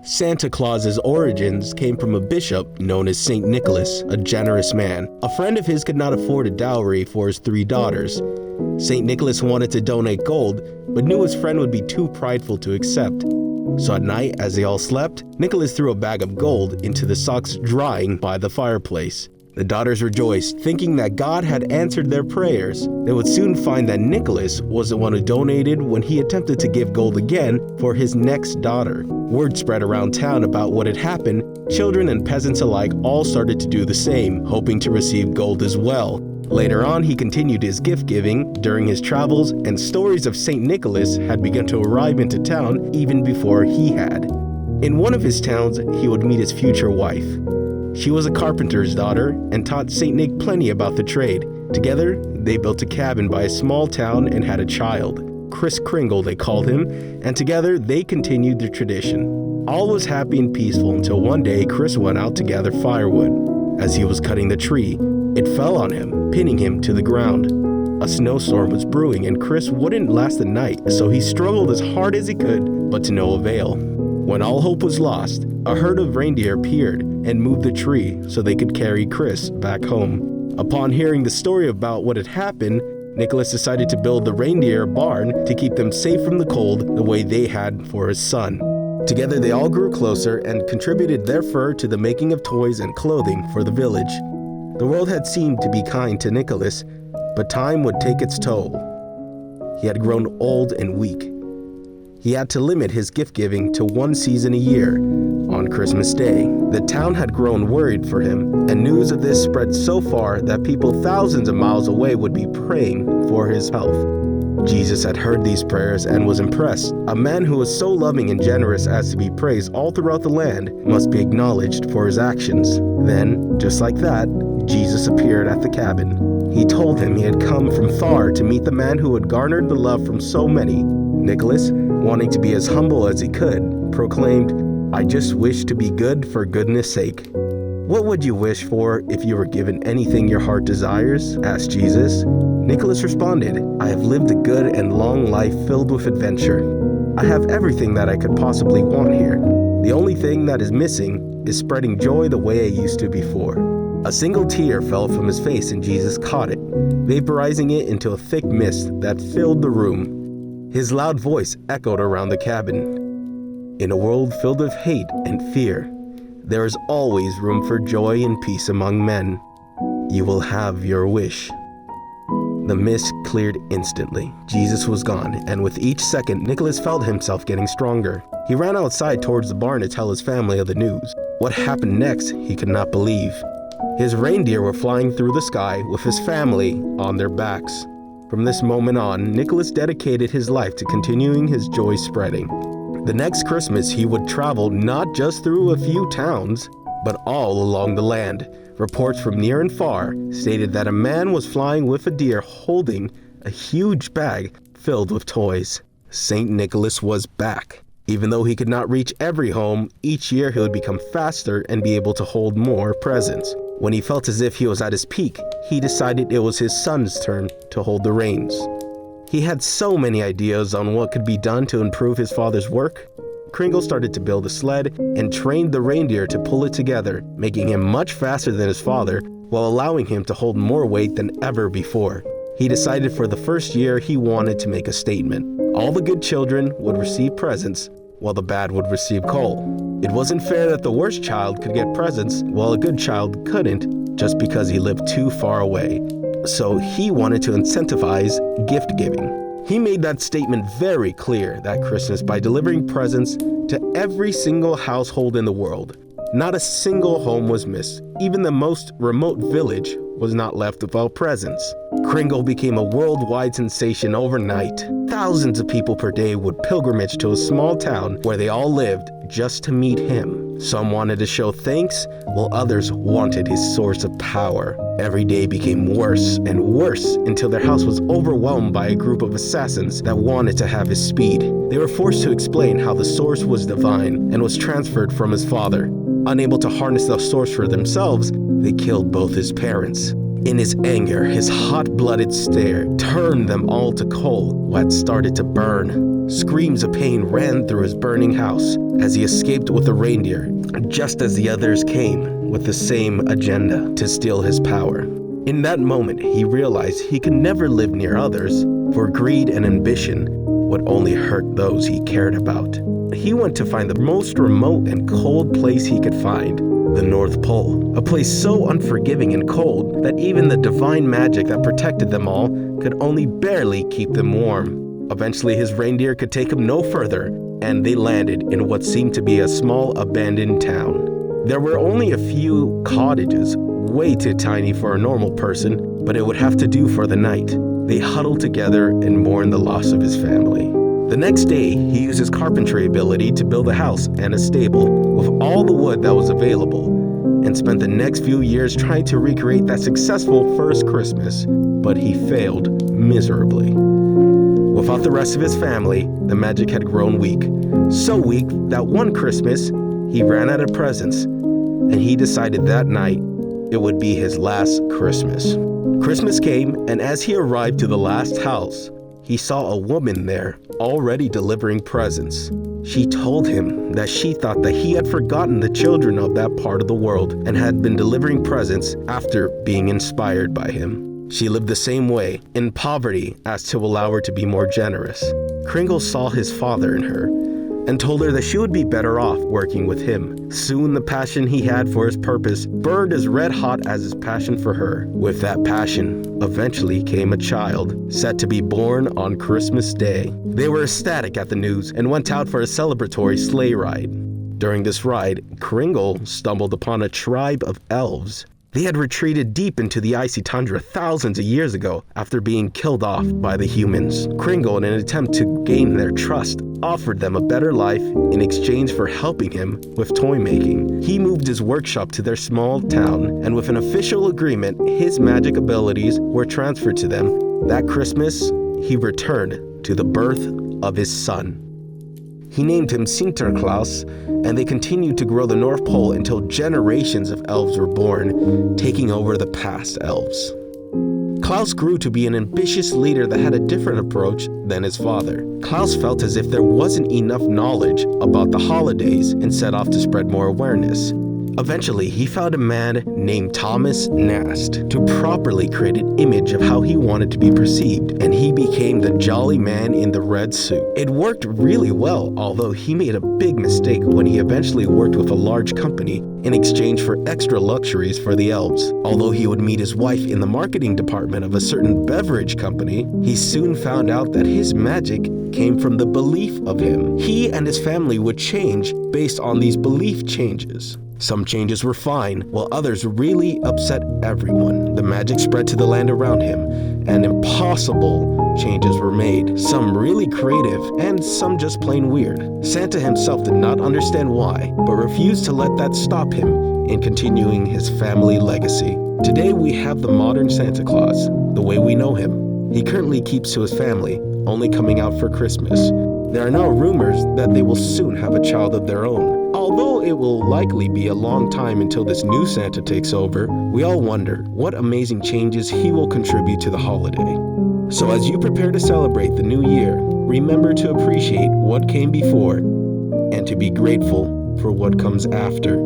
Santa Claus's origins came from a bishop known as Saint Nicholas, a generous man. A friend of his could not afford a dowry for his 3 daughters. Saint Nicholas wanted to donate gold, but knew his friend would be too prideful to accept. So at night, as they all slept, Nicholas threw a bag of gold into the socks drying by the fireplace. The daughters rejoiced, thinking that God had answered their prayers. They would soon find that Nicholas was the one who donated when he attempted to give gold again for his next daughter. Word spread around town about what had happened. Children and peasants alike all started to do the same, hoping to receive gold as well. Later on, he continued his gift-giving during his travels, and stories of St. Nicholas had begun to arrive into town even before he had. In one of his towns, he would meet his future wife. She was a carpenter's daughter and taught St. Nick plenty about the trade. Together, they built a cabin by a small town and had a child. Kris Kringle, they called him, and together they continued their tradition. All was happy and peaceful until one day Kris went out to gather firewood. As he was cutting the tree, it fell on him, pinning him to the ground. A snowstorm was brewing and Kris wouldn't last the night, so he struggled as hard as he could, but to no avail. When all hope was lost, a herd of reindeer appeared and moved the tree so they could carry Kris back home. Upon hearing the story about what had happened, Nicholas decided to build the reindeer a barn to keep them safe from the cold the way they had for his son. Together they all grew closer and contributed their fur to the making of toys and clothing for the village. The world had seemed to be kind to Nicholas, but time would take its toll. He had grown old and weak. He had to limit his gift-giving to 1 season a year, on Christmas Day. The town had grown worried for him, and news of this spread so far that people thousands of miles away would be praying for his health. Jesus had heard these prayers and was impressed. A man who was so loving and generous as to be praised all throughout the land must be acknowledged for his actions. Then, just like that, Jesus appeared at the cabin. He told him he had come from far to meet the man who had garnered the love from so many. Nicholas, wanting to be as humble as he could, proclaimed, "I just wish to be good for goodness sake." "What would you wish for if you were given anything your heart desires?" asked Jesus. Nicholas responded, "I have lived a good and long life filled with adventure. I have everything that I could possibly want here. The only thing that is missing is spreading joy the way I used to before." A single tear fell from his face and Jesus caught it, vaporizing it into a thick mist that filled the room. His loud voice echoed around the cabin. "In a world filled with hate and fear, there is always room for joy and peace among men. You will have your wish." The mist cleared instantly. Jesus was gone, and with each second, Nicholas felt himself getting stronger. He ran outside towards the barn to tell his family of the news. What happened next, he could not believe. His reindeer were flying through the sky with his family on their backs. From this moment on, Nicholas dedicated his life to continuing his joy spreading. The next Christmas, he would travel not just through a few towns, but all along the land. Reports from near and far stated that a man was flying with a deer holding a huge bag filled with toys. St. Nicholas was back. Even though he could not reach every home, each year he would become faster and be able to hold more presents. When he felt as if he was at his peak, he decided it was his son's turn to hold the reins. He had so many ideas on what could be done to improve his father's work. Kringle started to build a sled and trained the reindeer to pull it together, making him much faster than his father while allowing him to hold more weight than ever before. He decided for the first year he wanted to make a statement. All the good children would receive presents, while the bad would receive coal. It wasn't fair that the worst child could get presents while a good child couldn't, just because he lived too far away. So he wanted to incentivize gift giving. He made that statement very clear that Christmas by delivering presents to every single household in the world. Not a single home was missed. Even the most remote village was not left without presents. Kringle became a worldwide sensation overnight. Thousands of people per day would pilgrimage to a small town where they all lived just to meet him. Some wanted to show thanks, while others wanted his source of power. Every day became worse and worse until their house was overwhelmed by a group of assassins that wanted to have his speed. They were forced to explain how the source was divine and was transferred from his father. Unable to harness the source for themselves, they killed both his parents. In his anger, his hot-blooded stare turned them all to coal, what started to burn. Screams of pain ran through his burning house as he escaped with the reindeer, just as the others came with the same agenda to steal his power. In that moment, he realized he could never live near others, for greed and ambition would only hurt those he cared about. He went to find the most remote and cold place he could find, the North Pole, a place so unforgiving and cold that even the divine magic that protected them all could only barely keep them warm. Eventually, his reindeer could take him no further, and they landed in what seemed to be a small abandoned town. There were only a few cottages, way too tiny for a normal person, but it would have to do for the night. They huddled together and mourned the loss of his family. The next day, he used his carpentry ability to build a house and a stable with all the wood that was available, and spent the next few years trying to recreate that successful first Christmas, but he failed miserably. Without the rest of his family, the magic had grown weak. So weak that one Christmas, he ran out of presents, and he decided that night it would be his last Christmas. Christmas came, and as he arrived to the last house, he saw a woman there already delivering presents. She told him that she thought that he had forgotten the children of that part of the world and had been delivering presents after being inspired by him. She lived the same way, in poverty, as to allow her to be more generous. Kringle saw his father in her and told her that she would be better off working with him. Soon the passion he had for his purpose burned as red hot as his passion for her. With that passion, eventually came a child, set to be born on Christmas Day. They were ecstatic at the news and went out for a celebratory sleigh ride. During this ride, Kringle stumbled upon a tribe of elves. They had retreated deep into the icy tundra thousands of years ago after being killed off by the humans. Kringle, in an attempt to gain their trust, offered them a better life in exchange for helping him with toy making. He moved his workshop to their small town, and with an official agreement, his magic abilities were transferred to them. That Christmas, he returned to the birth of his son. He named him Sinterklaas, and they continued to grow the North Pole until generations of elves were born, taking over the past elves. Claus grew to be an ambitious leader that had a different approach than his father. Claus felt as if there wasn't enough knowledge about the holidays and set off to spread more awareness. Eventually, he found a man named Thomas Nast to properly create an image of how he wanted to be perceived, and he became the jolly man in the red suit. It worked really well, although he made a big mistake when he eventually worked with a large company in exchange for extra luxuries for the elves. Although he would meet his wife in the marketing department of a certain beverage company, he soon found out that his magic came from the belief of him. He and his family would change based on these belief changes. Some changes were fine, while others really upset everyone. The magic spread to the land around him, and impossible changes were made. Some really creative, and some just plain weird. Santa himself did not understand why, but refused to let that stop him in continuing his family legacy. Today we have the modern Santa Claus, the way we know him. He currently keeps to his family, only coming out for Christmas. There are now rumors that they will soon have a child of their own. Although it will likely be a long time until this new Santa takes over, we all wonder what amazing changes he will contribute to the holiday. So as you prepare to celebrate the new year, remember to appreciate what came before and to be grateful for what comes after.